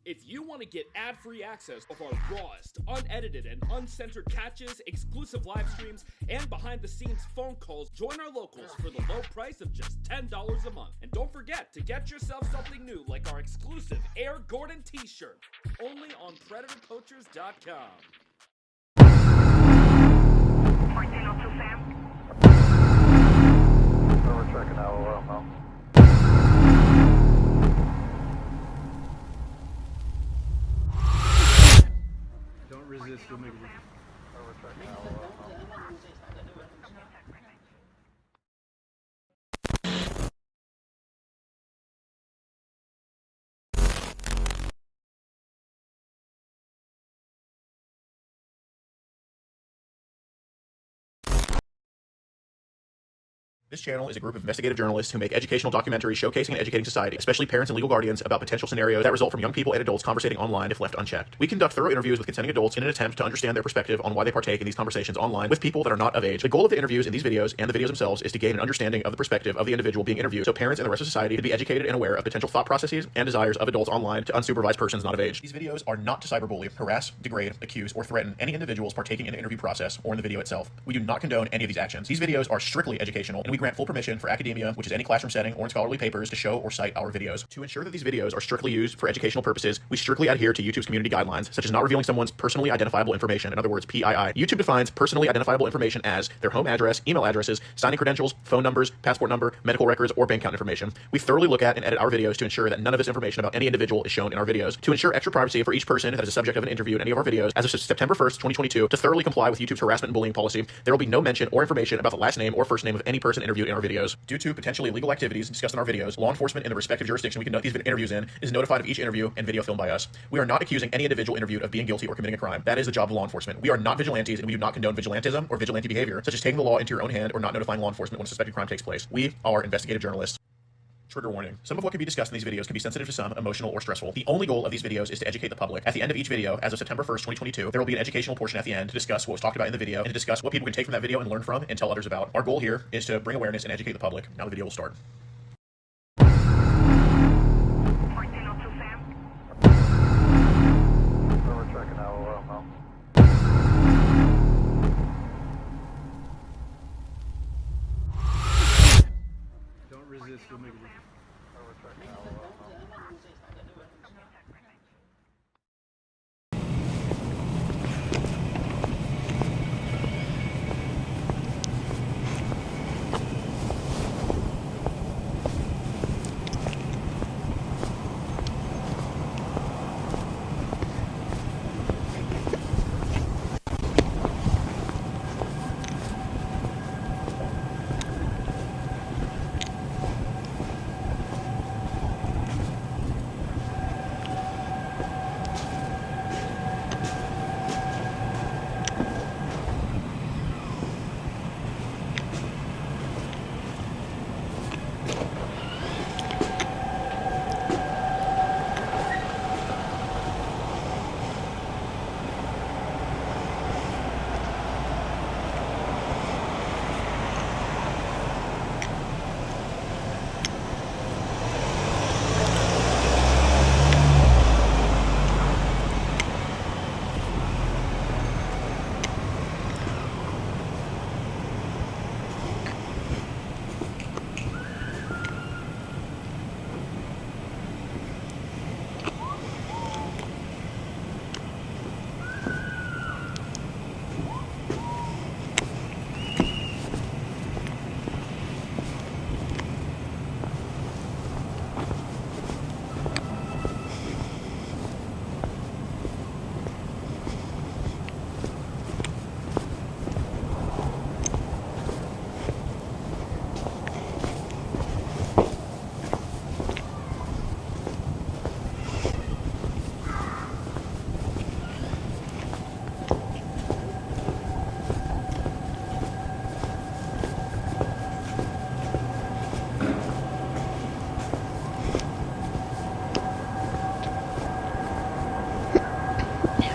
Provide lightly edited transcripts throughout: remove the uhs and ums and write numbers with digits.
If you want to get ad-free access of our rawest, unedited, and uncensored catches, exclusive live streams, and behind-the-scenes phone calls, join our locals for the low price of just $10 a month. And don't forget to get yourself something new like our exclusive Air Gordon t-shirt, only on PredatorPoachers.com. 1402 Sam. We're checking out now. Don't resist, you'll make it. We're checking out now. This channel is a group of investigative journalists who make educational documentaries showcasing and educating society, especially parents and legal guardians, about potential scenarios that result from young people and adults conversating online if left unchecked. We conduct thorough interviews with consenting adults in an attempt to understand their perspective on why they partake in these conversations online with people that are not of age. The goal of the interviews in these videos and the videos themselves is to gain an understanding of the perspective of the individual being interviewed, so parents and the rest of society can be educated and aware of potential thought processes and desires of adults online to unsupervised persons not of age. These videos are not to cyberbully, harass, degrade, accuse, or threaten any individuals partaking in the interview process or in the video itself. We do not condone any of these actions. These videos are strictly educational, and we grant full permission for academia, which is any classroom setting or in scholarly papers, to show or cite our videos. To ensure that these videos are strictly used for educational purposes, we strictly adhere to YouTube's community guidelines, such as not revealing someone's personally identifiable information, in other words, PII. YouTube defines personally identifiable information as their home address, email addresses, signing credentials, phone numbers, passport number, medical records, or bank account information. We thoroughly look at and edit our videos to ensure that none of this information about any individual is shown in our videos. To ensure extra privacy for each person that is a subject of an interview in any of our videos, as of September 1st, 2022, to thoroughly comply with YouTube's harassment and bullying policy, there will be no mention or information about the last name or first name of any person interviewed in our videos. Due to potentially illegal activities discussed in our videos, law enforcement in the respective jurisdiction we conduct these interviews in is notified of each interview and video filmed by us. We are not accusing any individual interviewed of being guilty or committing a crime. That is the job of law enforcement. We are not vigilantes, and we do not condone vigilantism or vigilante behavior, such as taking the law into your own hand or not notifying law enforcement when a suspected crime takes place. We are investigative journalists. Trigger warning. Some of what can be discussed in these videos can be sensitive to some, emotional, or stressful. The only goal of these videos is to educate the public. At the end of each video, as of September 1st, 2022, there will be an educational portion at the end to discuss what was talked about in the video and to discuss what people can take from that video and learn from and tell others about. Our goal here is to bring awareness and educate the public. Now the video will start. 1402 Sam. We're checking out now. Don't resist, you'll make it. We're checking out now.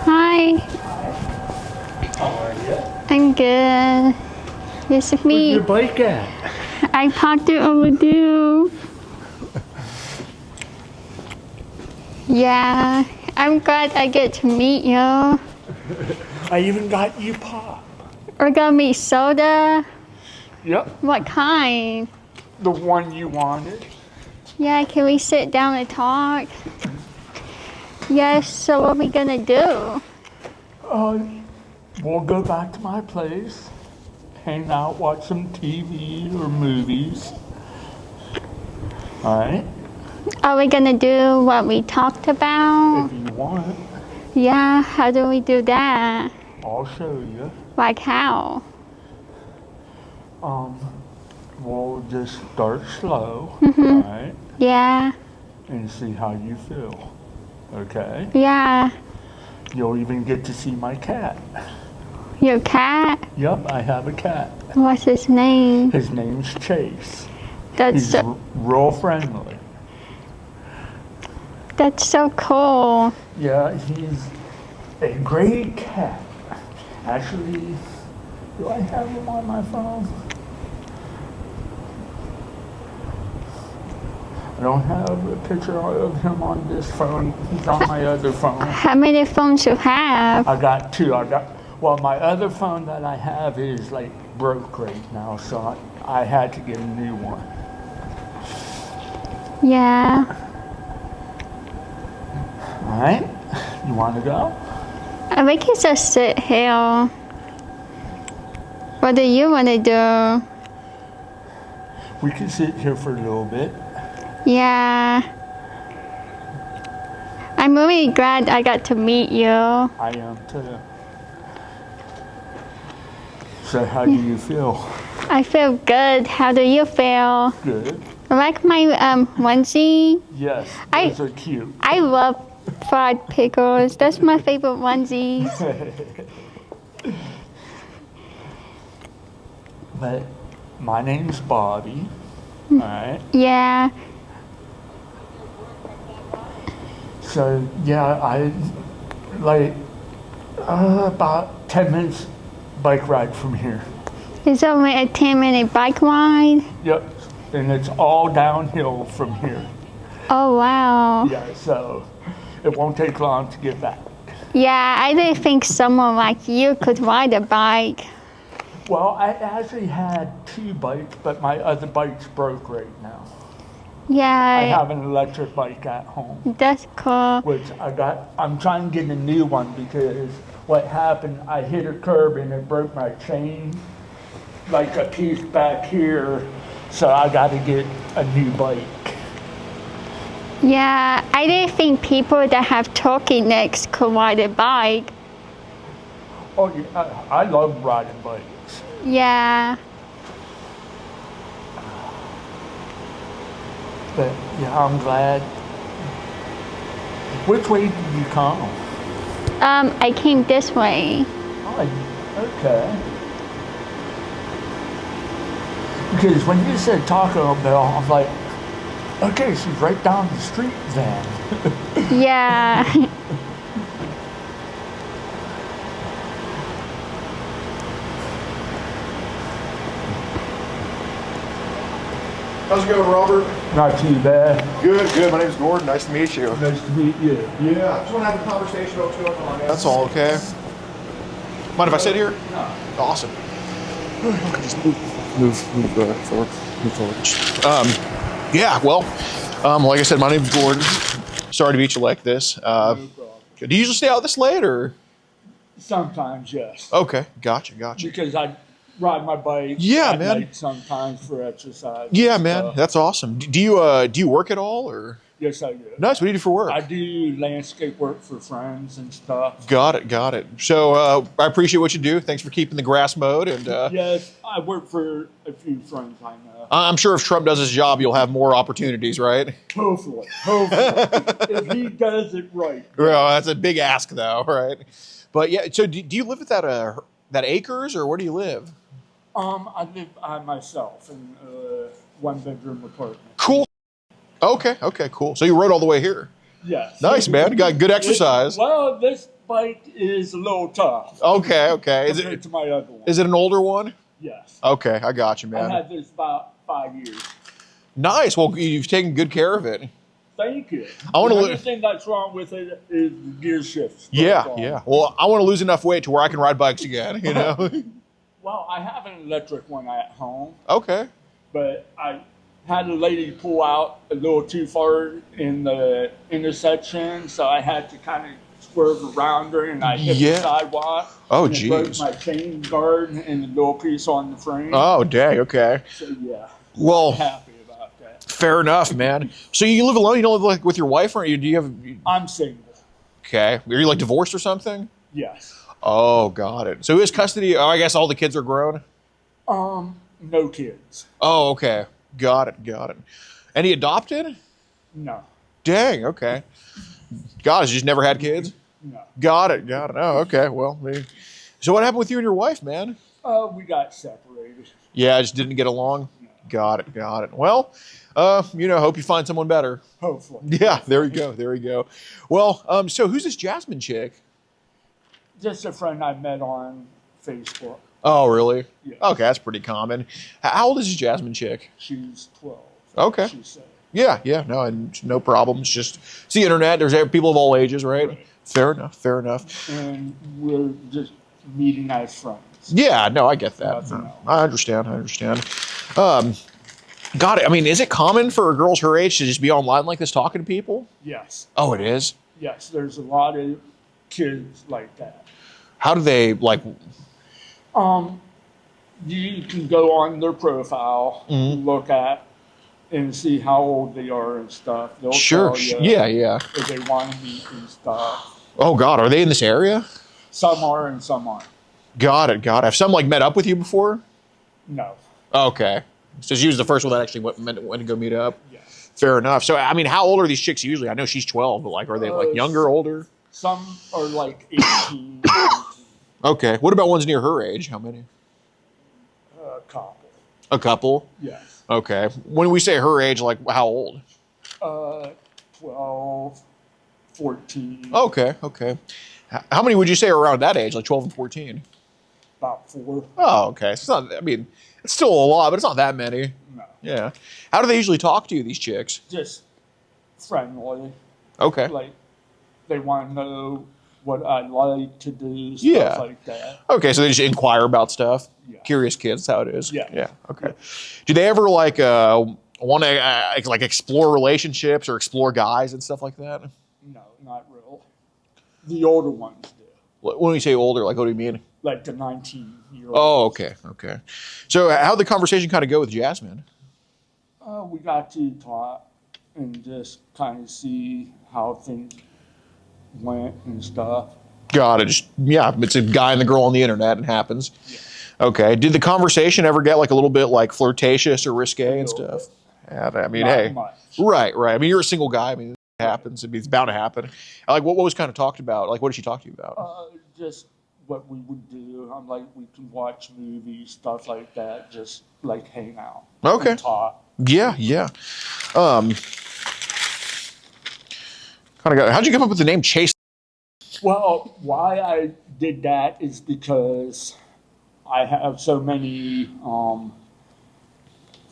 Hi. How are you? I'm good. This is Where's me. your bike at? I parked it overdue. Yeah, I'm glad I get to meet you. I even got you pop. We're gonna meet soda. Yep, What kind? the one you wanted. Yeah, can we sit down and talk? Yes, so what are we gonna do? We'll go back to my place, hang out, watch some TV or movies. All right, Are we gonna do what we talked about? if you want, Yeah, how do we do that? I'll show you. Like how? We'll just start slow, all right, Yeah, and see how you feel. Okay? yeah. You'll even get to see my cat. Your cat? Yep, I have a cat. What's his name? His name's Chase. That's He's so, real friendly. that's so cool. Yeah, he's a great cat. Actually, do I have him on my phone? I don't have a picture of him on this phone. He's on my other phone. How many phones you have? I got two. Well, my other phone that I have is like broke right now, so I had to get a new one. Yeah. All right, you want to go? We can just sit here. What do you want to do? We can sit here for a little bit. Yeah. I'm really glad I got to meet you. I am too. So how do you feel? I feel good. How do you feel? Good. Like my onesie? Yes, I- those are cute. I love fried pickles. That's my favorite onesies. But my name's Bobby. All right. Yeah. So yeah, I like about 10 minutes bike ride from here. It's only a 10-minute bike ride. Yep. And it's all downhill from here. Oh, wow. Yeah, so it won't take long to get back. Yeah, I didn't think someone like you could ride a bike. Well, I actually had two bikes, but my other bike's broke right now. I Yeah, have an electric bike at home, that's cool. which I'm trying to get a new one because what happened, I hit a curb and it broke my chain, like a piece back here, so I got to get a new bike. Yeah, I didn't think people that have turkey necks could ride a bike. Oh, yeah, I love riding bikes. Yeah. But yeah, I'm glad. Which way did you come? I came this way. Oh, okay. Because when you said Taco Bell, I was like, okay, she's right down the street then. Yeah. How's it going, Robert? Not too bad. Good, good. My name's Gordon. Nice to meet you. Nice to meet you. Yeah, just want to have a conversation about what's going on. That's all, okay? Mind if I sit here? No. Awesome. Move forward. Yeah, well, like I said, my name's Gordon. Sorry to meet you like this. No problem. Do you usually stay out this late, or? Sometimes, yes. Okay, gotcha. Because I ride my bike Yeah, at man. night sometimes for exercise. Yeah, and man, stuff. that's awesome. Do you work at all, or? Yes, I do. Nice. What do you do for work? I do landscape work for friends and stuff. Got it. So I appreciate what you do. Thanks for keeping the grass mowed, and Yes, I work for a few friends I know. I'm sure if Trump does his job, you'll have more opportunities, right? Hopefully. If he does it right. Well, that's a big ask, though, right? But yeah, so do you live at that acres, or where do you live? I live by myself in a one-bedroom apartment. Cool. Okay, cool. So you rode all the way here. Yes. Nice, man. You got good exercise. Well, this bike is a little tough Okay. Is compared it to my other one. is it an older one? Yes. Okay, I got you, I man. had this about 5 years. Nice. Well, you've taken good care of it. Thank you. I wanna The lo- only thing that's wrong with it is the gear shifts. Yeah, yeah. Well, I want to lose enough weight to where I can ride bikes again, you know? Well, I have an electric one at home, Okay. but I had a lady pull out a little too far in the intersection, so I had to kind of swerve around her, and I hit Yeah. the sidewalk. Oh, and it broke jeez. my chain guard and the little piece on the frame. Oh, dang, okay. So yeah, Well, happy about that. fair enough, man. So you live alone? You don't live like with your wife, or do you have... I'm single. Okay. Are you like divorced or something? Yes. Oh, got it. So who has custody? Oh, I guess all the kids are grown? No kids. Oh, okay. Got it. Any adopted? No. Dang, okay. God, you just never had kids? No. Got it. Oh, okay. Well, so what happened with you and your wife, man? We got separated. Yeah, I just didn't get along? Got it. Well, hope you find someone better. Hopefully. Yeah, there you go. Well, so who's this Jasmine chick? Just a friend I met on Facebook. Oh, really? Yeah. Okay, that's pretty common. How old is this Jasmine chick? She's 12. Okay. She said. Yeah, no problems. Just it's the internet. There's people of all ages, right? Right. Fair enough. And we're just meeting as friends. Yeah, no, I get that. Nothing else. I understand. Got it. I mean, is it common for girls her age to just be online like this talking to people? Yes. Oh, it is? Yes, there's a lot of kids like that. How do they, like... You can go on their profile, look at, and see how old they are and stuff. They'll Sure. tell you Yeah. if they want to meet and stuff. Oh, God, are they in this area? Some are and some aren't. Got it. Have some, like, met up with you before? No. Okay. So she was the first one that actually went to go meet up? Yes. Fair enough. So, I mean, how old are these chicks usually? I know she's 12, but, like, are they, like, younger, older? Some are like 18, 19, Okay. What about ones near her age? How many? a couple. A couple? Yes. Okay. When we say her age, like, how old? 12, 14, Okay. How many would you say are around that age, like 12 and 14? about 4. Oh, okay. So it's not, I mean, it's still a lot, but it's not that many. No. Yeah. How do they usually talk to you, these chicks? Just friendly. Okay. Like, they want to know what I like to do, stuff Yeah. like that. Okay, so they just inquire about stuff? Yeah. Curious kids, that's how it is? Yeah. Yeah, okay. Do they ever, like, want to, like, explore relationships or explore guys and stuff like that? No, not real. The older ones do. When you say older, like, what do you mean? Like the 19-year-old. Oh, okay. So how'd the conversation kind of go with Jasmine? We got to talk and just kind of see how things went and stuff. Got it. It's a guy and the girl on the internet. It happens. Yeah. Okay. Did the conversation ever get like a little bit like flirtatious or risque and little stuff? Yeah, I mean, Not hey. much. Right. I mean, you're a single guy. I mean, it happens. It's bound to happen. Like, what was kind of talked about? Like, what did she talk to you about? Just what we would do. I'm like, we can watch movies, stuff like that. Just like hang out. Okay. And talk. Yeah. Kind of got. How'd you come up with the name Chase? Well, why I did that is because I have so many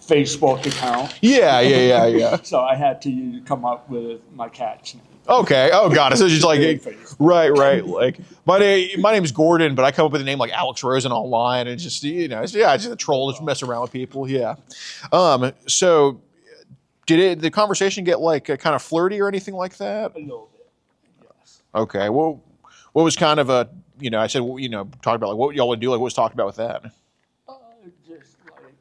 Facebook accounts. Yeah. So I had to come up with my cat's name. Okay. Oh, God. So just like, Facebook. right. Like my name's Gordon, but I come up with a name like Alex Rosen online, and just it's just a troll, just mess around with people. Yeah. So did the conversation get like kind of flirty or anything like that? A little bit, yes. Okay. Well, what was kind of a I said talked about like what y'all would do, like what was talked about with that? Just like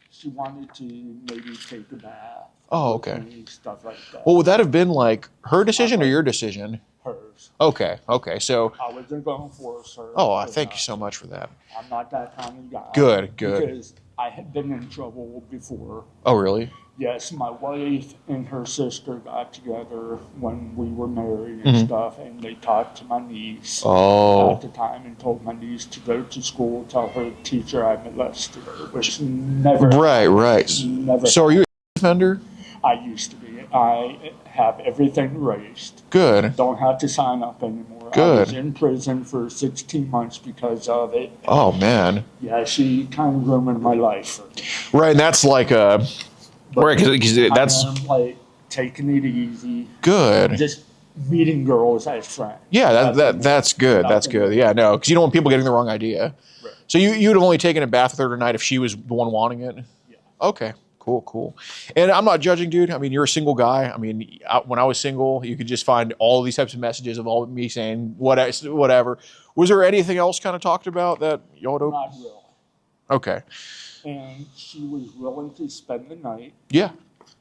she wanted to maybe take a bath. Oh, with okay. me, stuff like that. Well, would that have been like her decision or your decision? Hers. Okay. So. I wasn't going to force her. Oh, I thank you so much for that. I'm not that kind of guy. Good. Because I had been in trouble before. Oh, really? Yes, my wife and her sister got together when we were married and stuff, and they talked to my niece Oh. at the time and told my niece to go to school, tell her teacher I molested her, which never Right. Never. So, are you a offender? I used to be. I have everything erased. Good. Don't have to sign up anymore. I Good. was in prison for 16 months because of it. Oh, man. Yeah, she kind of ruined my life. Right, and that's like a. Right, because that's. I am like taking it easy, Good. just meeting girls as friends. Yeah, that's good. That's good. Yeah, no, because you don't want people getting the wrong idea. Right. So you'd have only taken a bath with her tonight if she was the one wanting it? Yeah. Okay, cool. And I'm not judging, dude. I mean, you're a single guy. I mean, when I was single, you could just find all these types of messages of all me saying whatever. Was there anything else kind of talked about that y'all don't? Not really. Okay. And she was willing to spend the night, Yeah.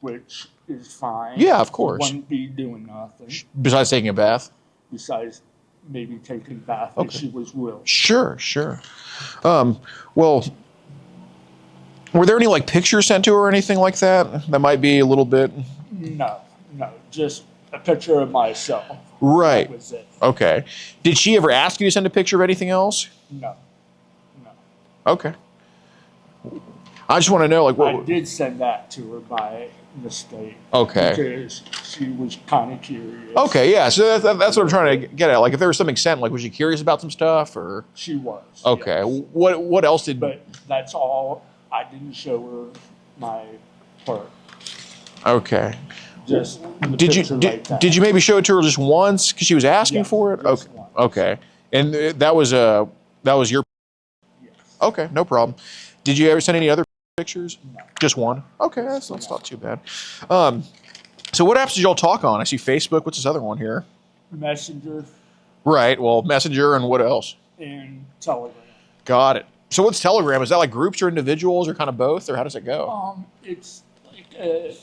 which is fine. Yeah, of course. She wouldn't be doing nothing Besides taking a bath? besides maybe taking a bath Okay. if she was willing. Sure. Well, were there any like pictures sent to her or anything like that? That might be a little bit. No, just a picture of myself. Right. That was it. Okay. Did she ever ask you to send a picture of anything else? No. Okay. I just want to know, like, I what? did send that to her by mistake. Okay. Because she was kind of curious. Okay, yeah. So that's what I'm trying to get at. Like, if there was something sent, like, was she curious about some stuff, or? She was. Okay. Yes. What else did? But that's all. I didn't show her my part. Okay. Just the Did you picture like that. did you maybe show it to her just once because she was asking Yeah, for it? just Okay. once. Okay. And that was your. Yes. Okay, no problem. Did you ever send any other pictures? No. Just one. Okay, that's not too bad. So what apps did y'all talk on? I see Facebook. What's this other one here? Messenger Right. Well, Messenger and what else? and Telegram. Got it. So what's Telegram? Is that like groups or individuals or kind of both, or how does it go? It's like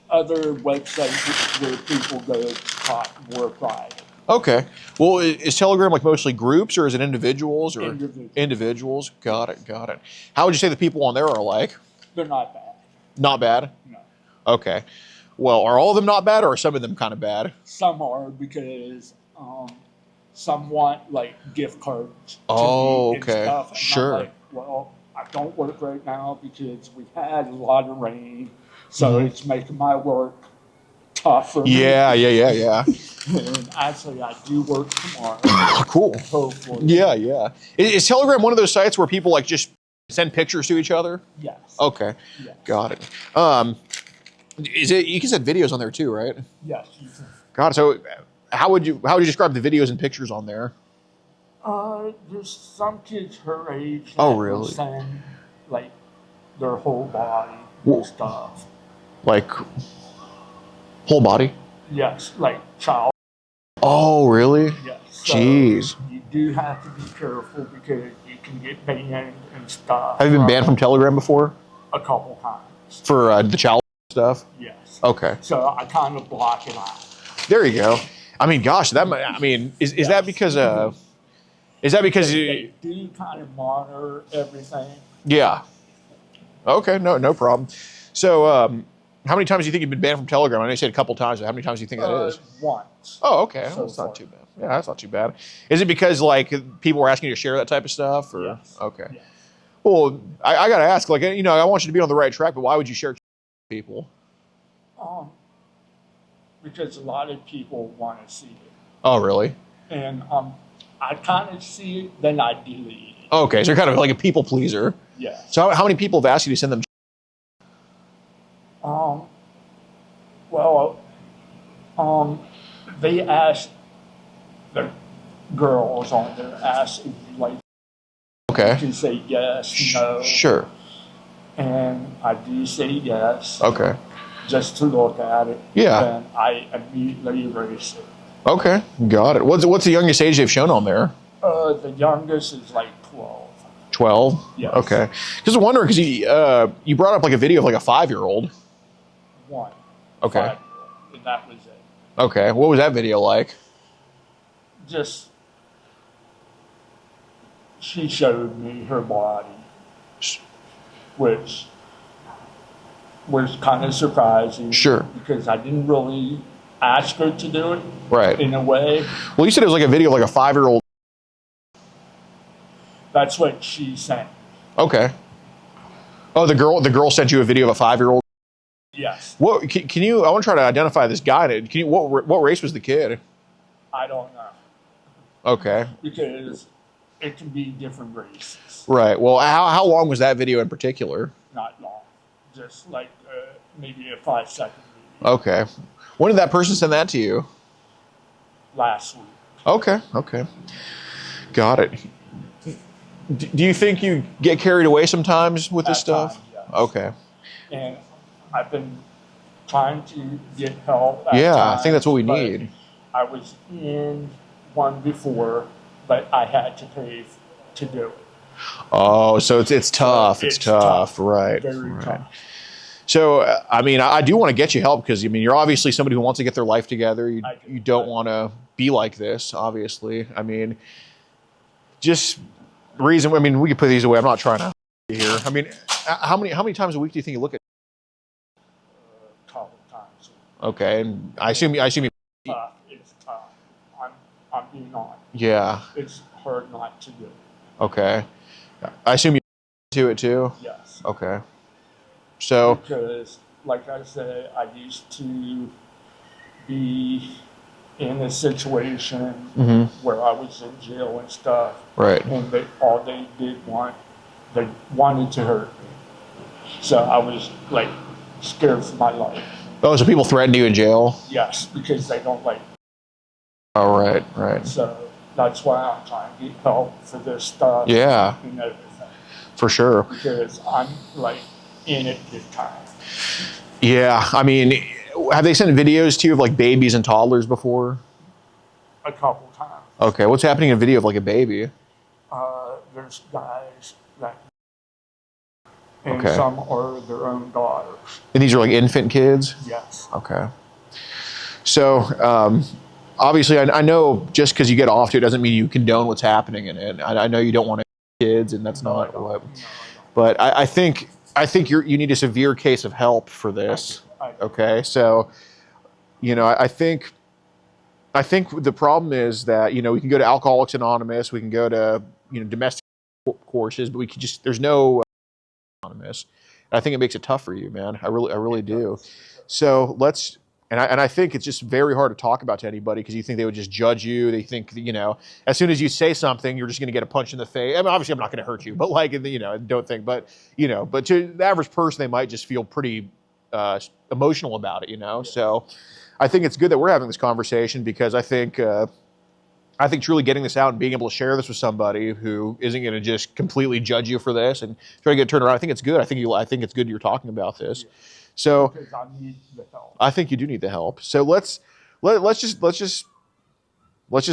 other websites where people go to talk more private. Okay. Well, is Telegram like mostly groups or is it individuals or Individuals. individuals? Got it. How would you say the people on there are like? They're not bad. Not bad. No. Okay. Well, are all of them not bad or are some of them kind of bad? Some are because some want like gift cards to Oh, eat and okay. stuff. And Sure. I'm like, well, I don't work right now because we had a lot of rain, so it's making my work tougher. Yeah. And actually, I do work tomorrow. Cool. Hopefully. Yeah. Is Telegram one of those sites where people like just send pictures to each other? Yes. Okay. Yes. Got it. Is it? You can send videos on there too, right? Yes. You can. Got it. So, how would you describe the videos and pictures on there? There's some kids her age. Oh, that will really? Send like their whole body Whoa. and stuff. Like whole body? Yes, like child. Oh, really? Yes. So Jeez. you do have to be careful because you can get banned and stuff. Have you been banned from Telegram before A couple times. for the child stuff? Yes. Okay. So I kind of block it out. There you go. I mean, gosh, is that because They do kind of monitor everything. yeah. Okay, no problem. So, how many times do you think you've been banned from Telegram? I know you said a couple times, but how many times do you think that is? Once. Oh, okay. So That's not far. too bad. Yeah, that's not too bad. Is it because like people were asking you to share that type of stuff, or Yes. okay? Yes. Well, I got to ask, like, I want you to be on the right track, but why would you share people? Because a lot of people want to see it. Oh, really? And I kind of see it, then I delete it. Okay, so you're kind of like a people pleaser. Yes. So how many people have asked you to send them? They asked the girls on there, asked if you like Okay. to say yes, no. Sure. And I do say yes, Okay. just to look at it. Yeah. Then I immediately erase it. Okay. Got it. What's the youngest age they've shown on there? The youngest is like 12. 12? Yes. Okay. Because I'm wondering, because you brought up like a video of like a 5-year-old. One. Okay. 5-year-old, and that was it. Okay. What was that video like? Just, she showed me her body, which was kind of surprising. Sure. Because I didn't really ask her to do it Right. in a way. Well, you said it was like a video of like a 5-year-old. That's what she sent. Okay. Oh, the girl sent you a video of a 5-year-old. Yes. What can you? I want to try to identify this guy. Can you? What race was the kid? I don't know. Okay. Because it can be different races. Right. Well, how long was that video in particular? Not long. Just like maybe a 5-second Okay. When did that person send that to you? last week. Okay. Got it. Do you think you get carried away sometimes with this At stuff? times, yes. Okay. And I've been trying to get help. At Yeah, I times, think that's what we but need. I was in one before, but I had to pay to do it. Oh, so it's tough. It's tough. Right. Very right. tough. So, I mean, I do want to get you help because, I mean, you're obviously somebody who wants to get their life together. You don't want to be like this, obviously. I mean, just reason, I mean, we can put these away. I'm not trying to here. I mean, how many times a week do you think you look at? A couple times. Okay, and I assume you. Tough. It's tough. I'm being honest. Yeah. It's hard not to do. Okay. I assume you to it too. Yes. Okay. So. Because, like I said, I used to be in a situation where I was in jail and stuff. Right. And they wanted to hurt me. So I was like scared for my life. Oh, so people threatened you in jail? Yes, because they don't like me. Oh, right. So that's why I'm trying to get help for this stuff. Yeah. And everything. For sure. Because I'm like in it big time. Yeah, I mean, have they sent videos to you of like babies and toddlers before? A couple times. Okay, what's happening in a video of like a baby? There's guys that, and Okay. some are their own daughters. And these are like infant kids? Yes. Okay. So, obviously, I know just because you get off to it doesn't mean you condone what's happening in it. I know you don't want to kids, and that's not what. But I think you need a severe case of help for this. I do. Okay, so I think the problem is that we can go to Alcoholics Anonymous, we can go to domestic courses, but we can just there's no anonymous. And I think it makes it tough for you, man. I really do. So let's. And I think it's just very hard to talk about to anybody because you think they would just judge you. They think, as soon as you say something, you're just going to get a punch in the face. I mean, obviously, I'm not going to hurt you, but don't think. But but to the average person, they might just feel pretty emotional about it. So I think it's good that we're having this conversation because I think truly getting this out and being able to share this with somebody who isn't going to just completely judge you for this and try to get it turned around. I think it's good. I think it's good you're talking about this. Yeah. So Because I need the help. I think you do need the help. So let's just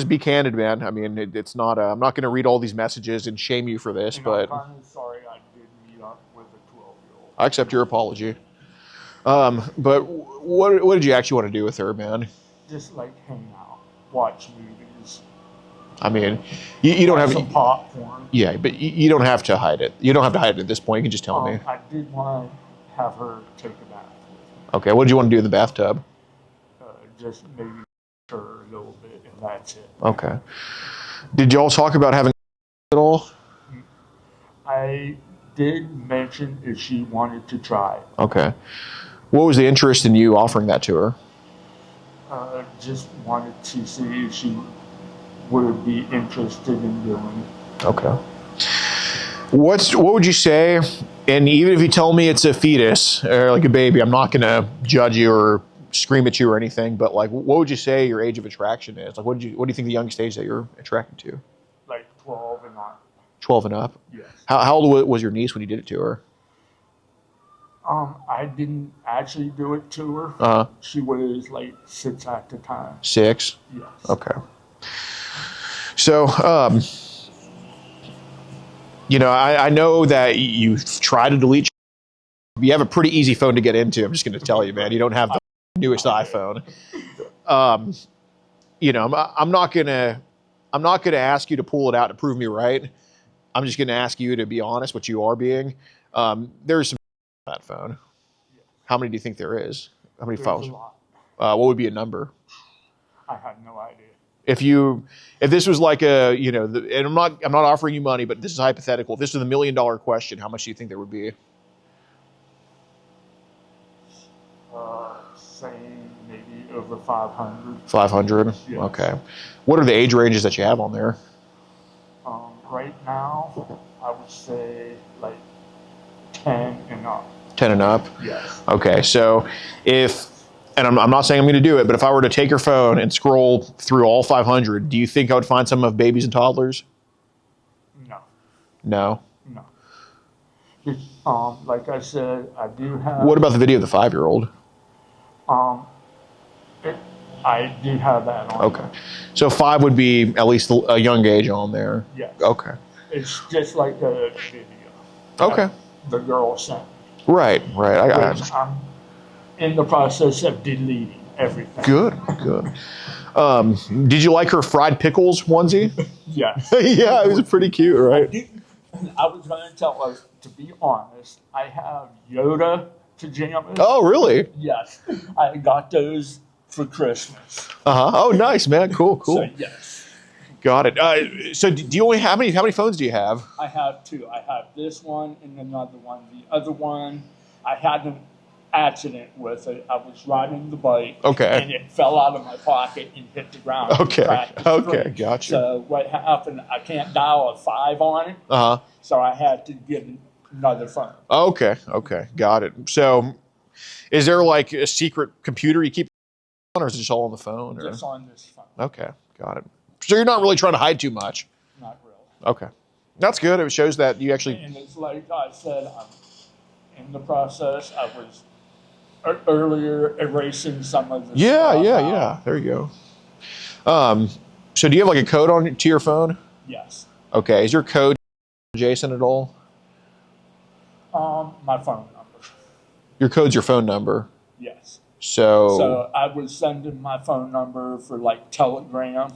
be candid, man. I mean, it's not. I'm not going to read all these messages and shame you for this, but I'm kind of sorry I did meet up with a 12-year-old. I accept your apology. But what did you actually want to do with her, man? Just like hang out, watch movies. I mean, you don't have some popcorn. Yeah, but you don't have to hide it. You don't have to hide it at this point. You can just tell me. I did want to have her take a bath with me. Okay, what did you want to do in the bathtub? Just maybe her a little bit, and that's it. Okay. Did y'all talk about having at all? I did mention if she wanted to try it. Okay. What was the interest in you offering that to her? Just wanted to see if she would be interested in doing it. Okay. What would you say? And even if you tell me it's a fetus or like a baby, I'm not going to judge you or scream at you or anything. But like, what would you say your age of attraction is? Like, what do you think the youngest age that you're attracted to? Like 12 and up. 12 and up. Yes. How old was your niece when you did it to her? I didn't actually do it to her. Uh-huh. She was like 6 at the time. 6. Yes. Okay. So, I know that you've tried to delete. You have a pretty easy phone to get into. I'm just going to tell you, man. You don't have the newest iPhone. I'm not gonna ask you to pull it out to prove me right. I'm just going to ask you to be honest, what you are being. There's some on that phone. How many do you think there is? How many There's files? a lot. What would be a number? I had no idea. If this was like and I'm not offering you money, but this is hypothetical. If this was $1 million question, how much do you think there would be? Saying maybe over 500. 500. Yes. Okay. What are the age ranges that you have on there? Right now, I would say like 10 and up. 10 and up. Yes. Okay. So if and I'm not saying I'm going to do it, but if I were to take your phone and scroll through all 500, do you think I would find some of babies and toddlers? No. No. No. Just, like I said, I do have. What about the video of the 5-year-old? I do have that on. Okay. So 5 would be at least a young age on there. Yes. Okay. It's just like the video. Okay. The girl sent. Right. Which I'm in the process of deleting everything. Good. Did you like her fried pickles onesie? Yes. Yeah, it was pretty cute, right? I was going to tell us, to be honest, I have Yoda pajamas. Oh, really? Yes. I got those for Christmas. Oh, nice, man. Cool. So, yes. Got it. So do you only how many phones do you have? I have 2. I have this one and another one. The other one, I had an accident with it. I was riding the bike. Okay. And it fell out of my pocket and hit the ground. and cracked the screen. Gotcha. So what happened, I can't dial a 5 on it. So I had to get another phone. Okay, got it. So is there like a secret computer you keep on, or is it just all on the phone? Or? Just on this phone. Okay, got it. So you're not really trying to hide too much? Not really. Okay. That's good. It shows that you actually... And it's like I said, I'm in the process. I was earlier erasing some of the stuff out. There you go. So do you have like a code to your phone? Yes. Okay. Is your code Jason at all? My phone number. Your code's your phone number? Yes. So I was sending my phone number for like Telegram.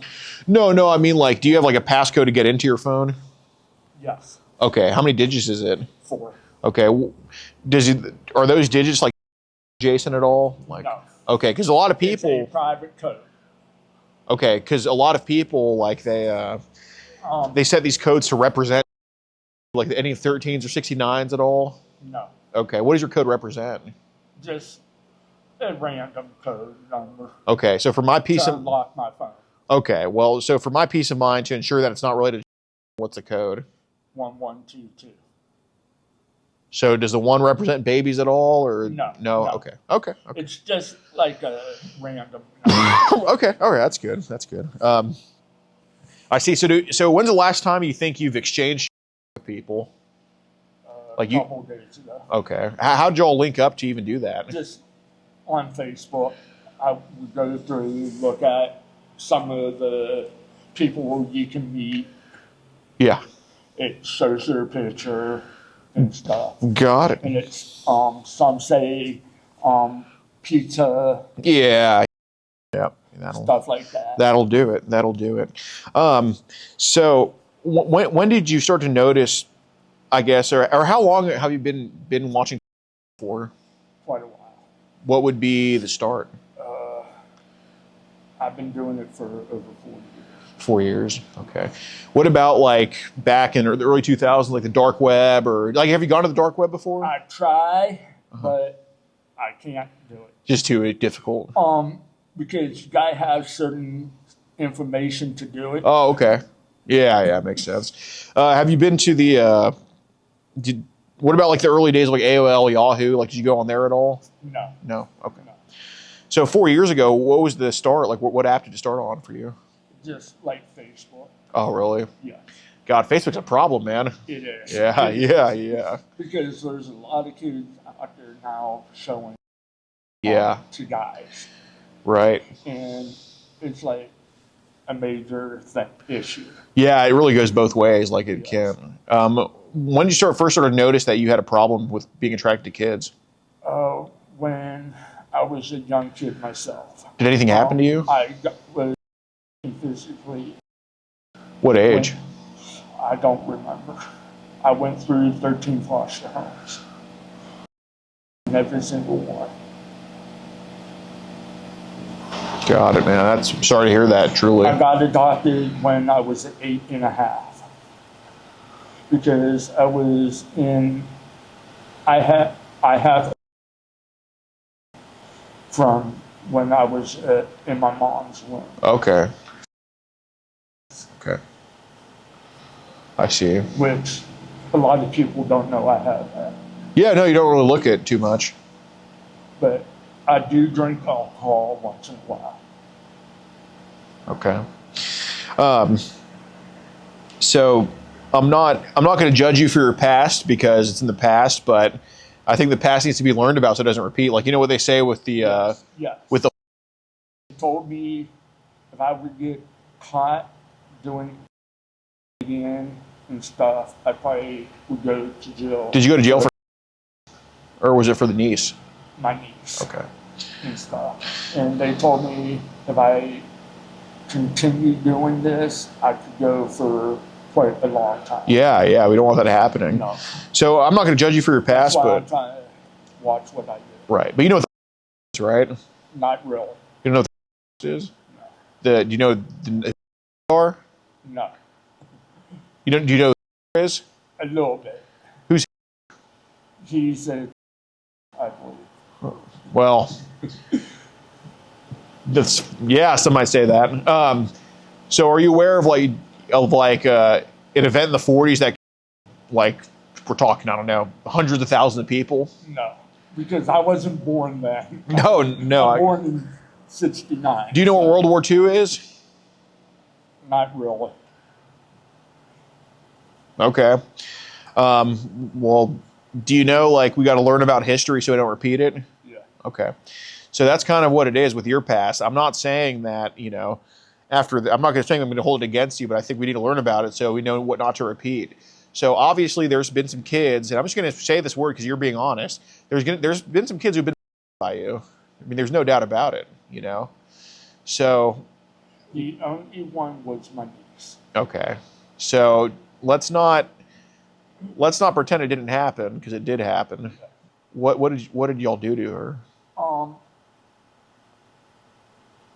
No. I mean, like, do you have like a passcode to get into your phone? Yes. Okay. How many digits is it? 4. Okay. Are those digits like Jason at all? Like, No. Okay, because a lot of people. It's a private code. Okay, because a lot of people like they set these codes to represent like any 13s or 69s at all. No. Okay, what does your code represent? Just a random code number. Okay, so for my peace to of unlock my phone. Okay, well, so for my peace of mind to ensure that it's not related, what's the code? 1122. So does the 1 represent babies at all, or No. Okay. It's just like a random. Okay, all right, that's good. I see. So when's the last time you think you've exchanged with people? Like a couple days ago. Okay, how'd y'all link up to even do that? Just on Facebook, I would go through, look at some of the people you can meet. Yeah. It shows their picture and stuff. Got it. And it's some say pizza. Yeah. Stuff like that. That'll do it. So when did you start to notice, I guess, or how long have you been watching for? Quite a while. What would be the start? I've been doing it for over 4 years. 4 years. Okay. What about like back in the early 2000s, like the dark web, or like have you gone to the dark web before? I try, but I can't do it. Just too difficult. Because you gotta have certain information to do it. Oh, okay. Yeah, makes sense. Have you been to the? What about like the early days of like AOL, Yahoo? Like, did you go on there at all? No. Okay. No. So 4 years ago, what was the start? Like, what app did you start on for you? Just like Facebook. Oh, really? Yeah. God, Facebook's a problem, man. It is. Yeah. Because there's a lot of kids out there now showing to guys. Right. And it's like a major issue. Yeah, it really goes both ways. Like it can. When did you first sort of notice that you had a problem with being attracted to kids? When I was a young kid myself. Did anything happen to you? I was physically. What age? I don't remember. I went through 13 foster homes. Every single one. Got it, man. I'm sorry to hear that, truly. I got adopted when I was 8.5. Because I was I have from when I was in my mom's womb. Okay. I see. Which a lot of people don't know I have that. Yeah, no, you don't really look at it too much. But I do drink alcohol once in a while. Okay. So I'm not going to judge you for your past because it's in the past, but I think the past needs to be learned about so it doesn't repeat. Like, you know what they say with the Yes. with the They told me if I would get caught doing it again and stuff, I probably would go to jail. Did you go to jail for, or was it for the niece? My niece Okay. and stuff. And they told me if I continued doing this, I could go for quite a long time. Yeah, we don't want that happening. No. So I'm not going to judge you for your past, That's why I'm but trying to watch what I do. right. But you know what the right? You Not really. don't know what the is? Do you know the are? No. Do you know who the is? A little bit. Who's He's a, I believe. well? That's some might say that. So are you aware of an event in the 40s that like we're talking, I don't know, hundreds of thousands of people? No. Because I wasn't born then. No. I'm born in 69. Do you know what World War II is? Not really. Okay. Well, do you know, like, we got to learn about history so we don't repeat it? Yeah. Okay. So that's kind of what it is with your past. I'm not saying that, I'm not going to say I'm going to hold it against you, but I think we need to learn about it so we know what not to repeat. So obviously there's been some kids, and I'm just going to say this word because you're being honest. There's been some kids who've been by you. I mean, there's no doubt about it, So. The only one was my niece. Okay. So let's not pretend it didn't happen because it did happen. What did y'all do to her?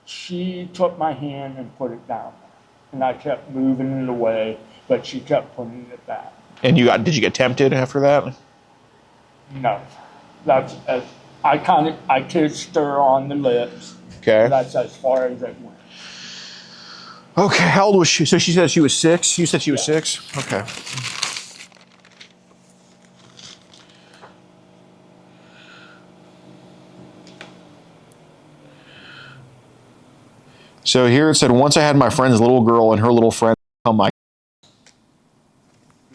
She took my hand and put it down, and I kept moving it away, but she kept putting it back. And did you get tempted after that? No, I kissed her on the lips. Okay. That's as far as it went. Okay. How old was she? So she said she was 6. You said she was 6. Okay. So here it said, once I had my friend's little girl and her little friend on my.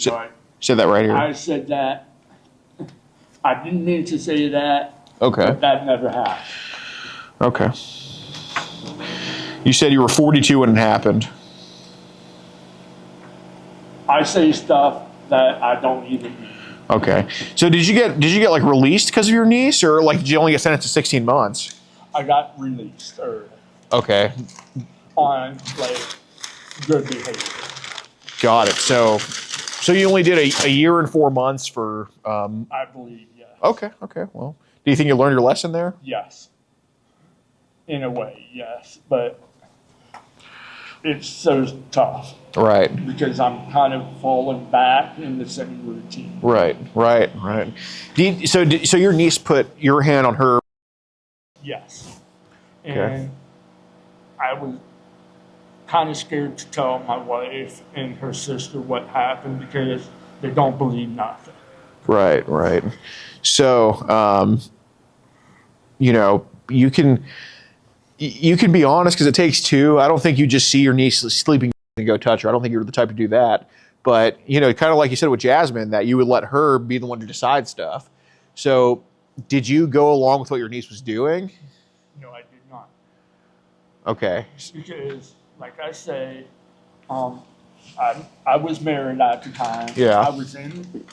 Right. Said that right here. I said that. I didn't mean to say that. Okay. But that never happened. Okay. You said you were 42 when it happened. I say stuff that I don't even mean. Okay. So did you get like released because of your niece, or like did you only get sentenced to 16 months? I got released early Okay. on like good behavior. Got it. So you only did a year and 4 months for. I believe, yes. Okay. Well, do you think you learned your lesson there? Yes. In a way, yes. But it's so tough. Right. Because I'm kind of falling back in the same routine. Right. So your niece put your hand on her. Yes. Okay. And I was kind of scared to tell my wife and her sister what happened because they don't believe nothing. Right. So, you can be honest because it takes two. I don't think you just see your niece sleeping and go touch her. I don't think you're the type to do that. But, kind of like you said with Jasmine, that you would let her be the one to decide stuff. So did you go along with what your niece was doing? No, I did not. Okay. Because, like I say, I was married at the time. Yeah. I was in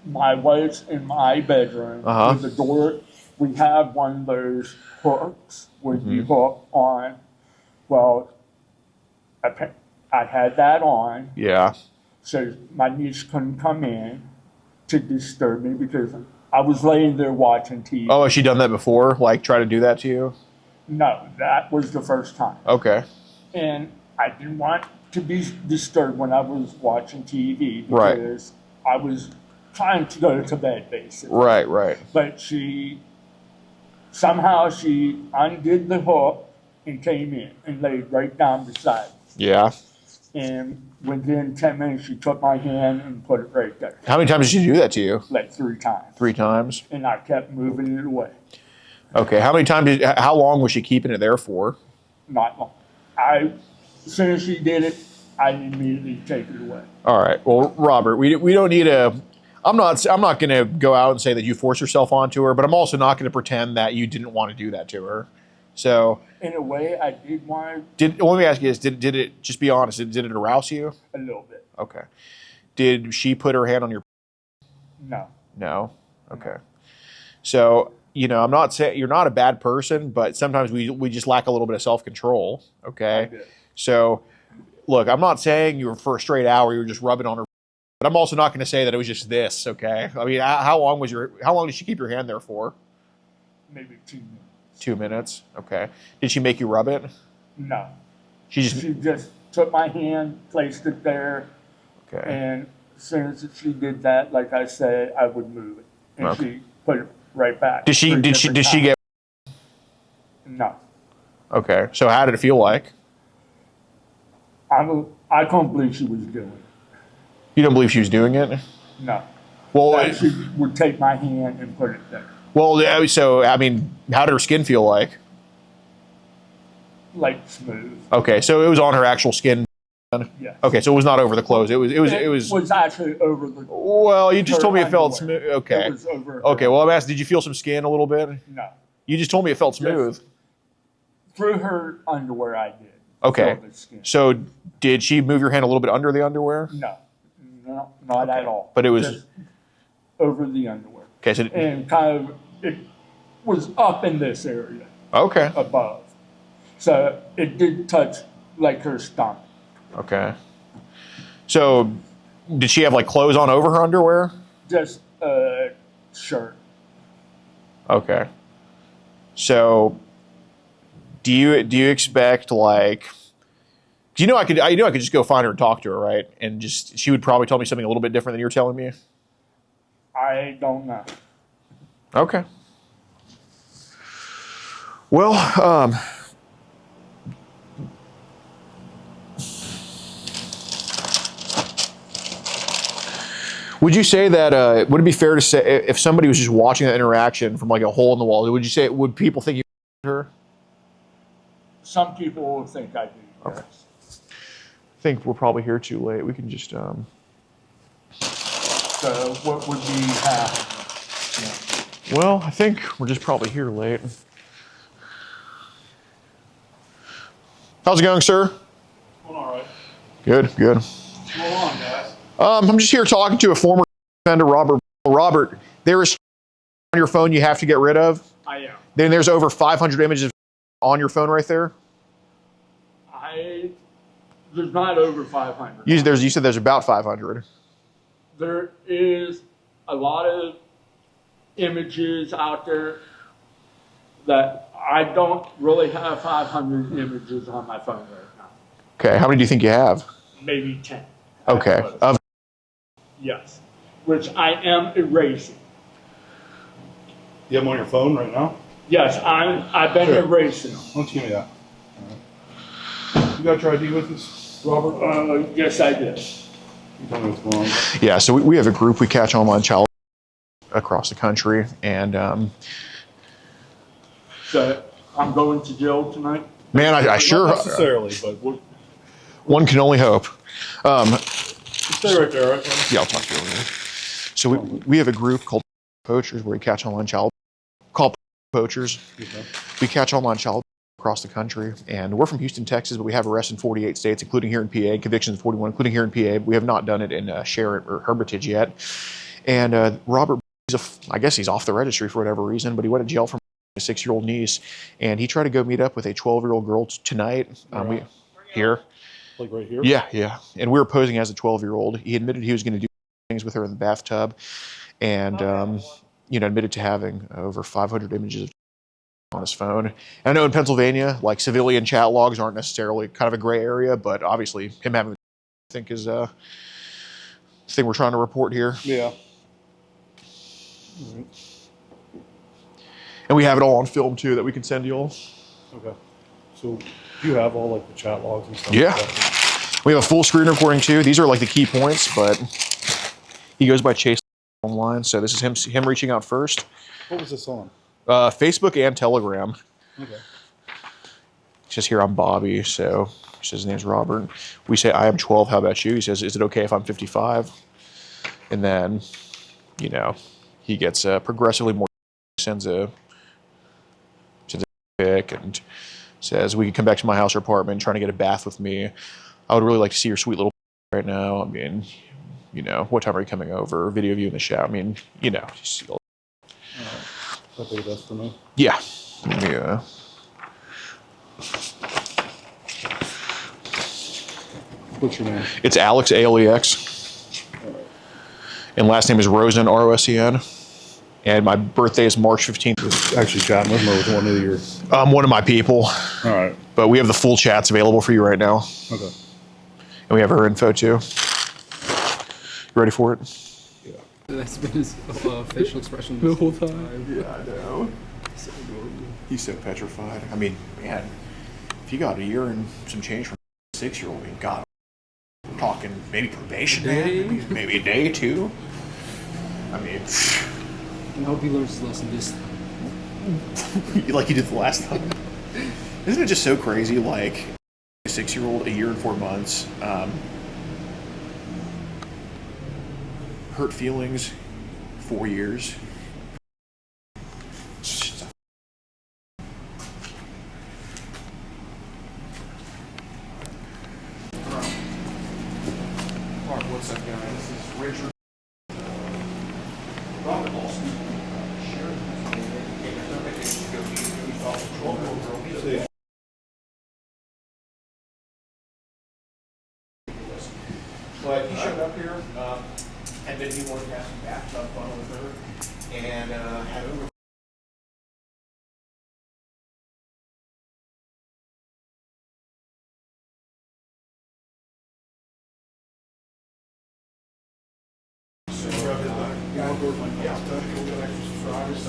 my wife's in my bedroom with the door. We have one of those hooks where you hook on. Well, I had that on. Yeah. So my niece couldn't come in to disturb me because I was laying there watching TV. Oh, has she done that before? Like try to do that to you? No, that was the first time. Okay. And I didn't want to be disturbed when I was watching TV Right. because I was trying to go to bed, basically. Right. But somehow she undid the hook and came in and laid right down beside me. Yeah. And within 10 minutes, she took my hand and put it right there. How many times did she do that to you? Like 3 times. 3 times. And I kept moving it away. Okay. How many times? How long was she keeping it there for? Not long. As soon as she did it, I immediately take it away. All right. Well, Robert, we don't need a. I'm not going to go out and say that you forced yourself onto her, but I'm also not going to pretend that you didn't want to do that to her. So. In a way, I did want Let me ask you this: Did it? Just be honest. Did it arouse you? a little bit. Okay. Did she put her hand on your? No. No. Okay. So, I'm not saying you're not a bad person, but sometimes we just lack a little bit of self-control. Okay. So, look, I'm not saying you were for a straight hour you were just rubbing on her, but I'm also not going to say that it was just this. Okay. I mean, how long did she keep your hand there for? Maybe 2 minutes. 2 minutes. Okay. Did she make you rub it? No. She just took my hand, placed it there, Okay. and as soon as she did that, like I said, I would move it, and Okay. she put it right back. Did she get? No. Okay. So how did it feel like? I couldn't believe she was doing it. You don't believe she was doing it? No. Well, That she would take my hand and put it there. well. So I mean, how did her skin feel like? Like smooth. Okay, so it was on her actual skin. Yes. Okay, so it was not over the clothes. It was actually over the. Well, you just her told me it felt underwear. smooth. Okay. It was over. her- Okay. Well, I'm asking, did you feel some skin a little bit? No. You just told me it felt smooth. Through her underwear, I did. Okay. Feel the skin. So did she move your hand a little bit under the underwear? No. No, not at all. But it was Just over the underwear. okay. So And kind of, it was up in this area okay. above. So it did touch like her stomach. Okay. So did she have like clothes on over her underwear? Just a shirt. Okay. So do you expect like? 'Cause I could just go find her and talk to her, right? And just she would probably tell me something a little bit different than you're telling me. I don't know. Okay. Well, would you say that, would it be fair to say, if somebody was just watching that interaction from like a hole in the wall, would people think you her? Some people will think I do. Okay. Yes. I think we're probably here too late. We can just, So what would be happening? well, I think we're just probably here late. How's it going, sir? All right. Good. What's going on, guys? I'm just here talking to a former offender, Robert. Robert, there is on your phone you have to get rid of. I am. Then there's over 500 images on your phone right there. There's not over 500. You said there's about 500. There is a lot of images out there that I don't really have 500 images on my phone right now. Okay, how many do you think you have? Maybe 10. Okay, of Yes, which I am erasing. You have them on your phone right now? Yes, I've been Sure. erasing them. Why don't you give me that? All right. You got your ID with us, Robert? Yes, I did. You tell me what's going on. yeah. So we have a group. We catch online child across the country, and So I'm going to jail tonight. man, I sure Not necessarily, but one can only hope. stay right there. Right? Yeah, I'll talk to you over there. So we have a group called Poachers where we catch online child called Poachers. Okay. We catch online child across the country, and we're from Houston, Texas, but we have arrests in 48 states, including here in PA, convictions in 41, including here in PA. We have not done it in Sharon or Hermitage yet. And Robert, I guess he's off the registry for whatever reason, but he went to jail for a 6-year-old niece, and he tried to go meet up with a 12-year-old girl tonight. Here. Like right here? Yeah. And we were posing as a 12-year-old. He admitted he was going to do things with her in the bathtub, and admitted to having over 500 images on his phone. And I know in Pennsylvania, like civilian chat logs aren't necessarily kind of a gray area, but obviously him having, I think, is the thing we're trying to report here. Yeah. And we have it all on film too that we can send you all. Okay. So you have all like the chat logs and stuff? Yeah. Like that? We have a full screen recording too. These are like the key points, but he goes by Chase online. So this is him reaching out first. What was this on? Facebook and Telegram. Okay. He says here I'm Bobby, so he says his name's Robert. We say I am 12. How about you? He says, is it okay if I'm 55? And then, you know, he gets progressively more. Sends a pic and says we can come back to my house or apartment, trying to get a bath with me. I would really like to see your sweet little right now. I mean, you know, what time are you coming over? Video of you in the shower. I mean, you know. That'd be the best for me. Yeah. Yeah. What's your name? It's Alex, ALEX. And last name is Rosen, ROSEN. And my birthday is March 15th. Actually chatting with him or with one of your... One of my people. All right. But we have the full chats available for you right now. Okay. And we have her info too. You ready for it? Yeah. That's been his facial expression the whole time. Yeah, I know. So adorable. He's so petrified. I mean, man, if you got a year and some change from a 6-year-old, I mean, God, we're talking maybe probation, man. Maybe a day, too. I mean, I hope he learns his lesson just like he did the last time. Isn't it just so crazy? Like, a 6-year-old, a year and 4 months, hurt feelings, 4 years. Mark, what's up, guys? This is Richard. Robert Lawson. But he showed up here, and then he wanted to have some bathtub fun with her, and had over.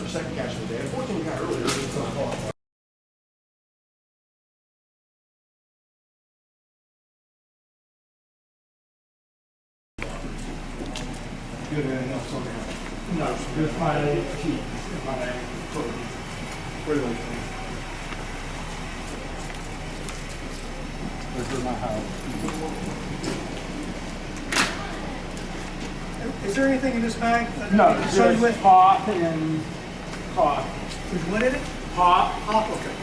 Second catch of the day. Unfortunately, we got earlier. Good, anything else on there? No, just my key, my code. Where do they think? This is my house. Is there anything in this bag? No, to show you just with? pop and coffee. There's what in it? Pop. Oh, okay.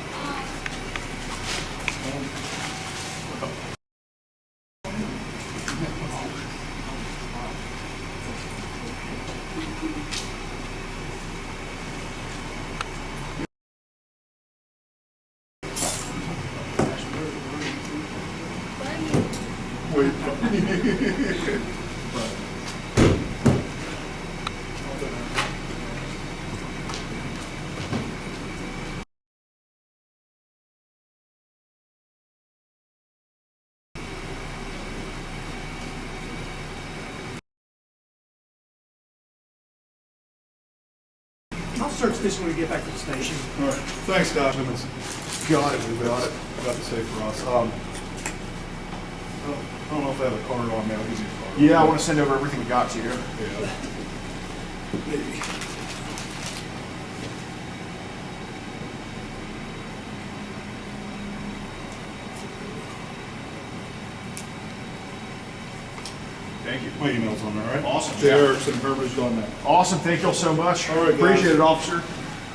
I'll search this when we get back to the station. All right. Thanks, documents. Got it. We got it. Got to say for us. I don't know if I have a card on me. I'll give you a card. Yeah, I want to send over everything we got to you. Yeah. Maybe. Thank you. My email's on there, right? Awesome. J. Yeah. Erickson, Hermitage on that. Awesome. Thank you all so much. All right, guys. Appreciate it, officer.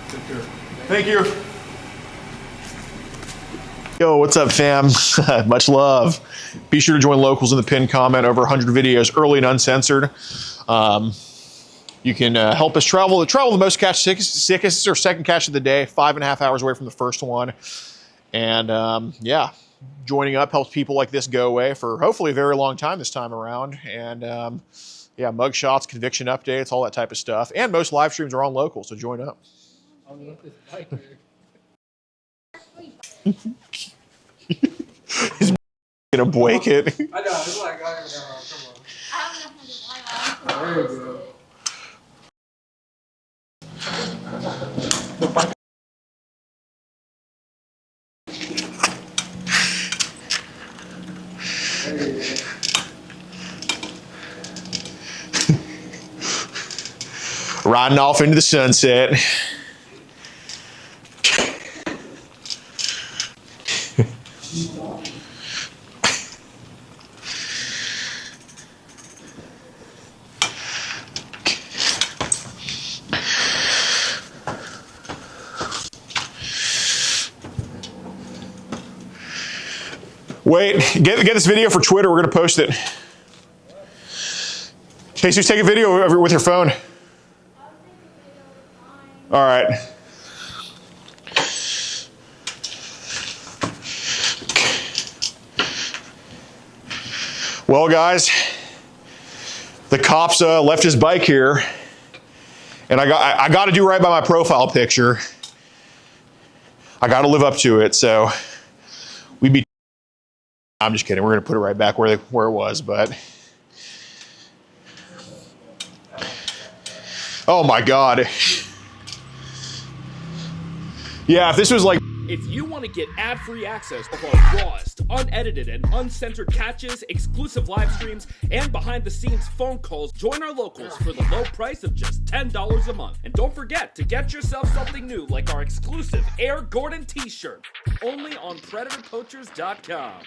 Take care. Thank you. Yo, what's up, fam? Much love. Be sure to join locals in the pinned comment. Over 100 videos, early and uncensored. You can help us travel the most catch sickest or second catch of the day, 5.5 hours away from the first one. And yeah, joining up helps people like this go away for hopefully a very long time this time around. And yeah, mug shots, conviction updates, all that type of stuff. And most live streams are on local, so join up. He's in a blanket. I know, it's like, I don't know, come on. There you go. Riding off into the sunset. Wait, get this video for Twitter. We're gonna post it. Jesus, take a video of it with your phone. All right. Well, guys, the cops left his bike here, and I got to do right by my profile picture. I got to live up to it, so we'd be. I'm just kidding. We're gonna put it right back where it was, but. Oh my God. Yeah, if this was like. If you want to get ad-free access of our rawest, unedited, and uncensored catches, exclusive live streams, and behind-the-scenes phone calls, join our locals for the low price of just $10 a month. And don't forget to get yourself something new like our exclusive Air Gordon t-shirt, only on PredatorPoachers.com.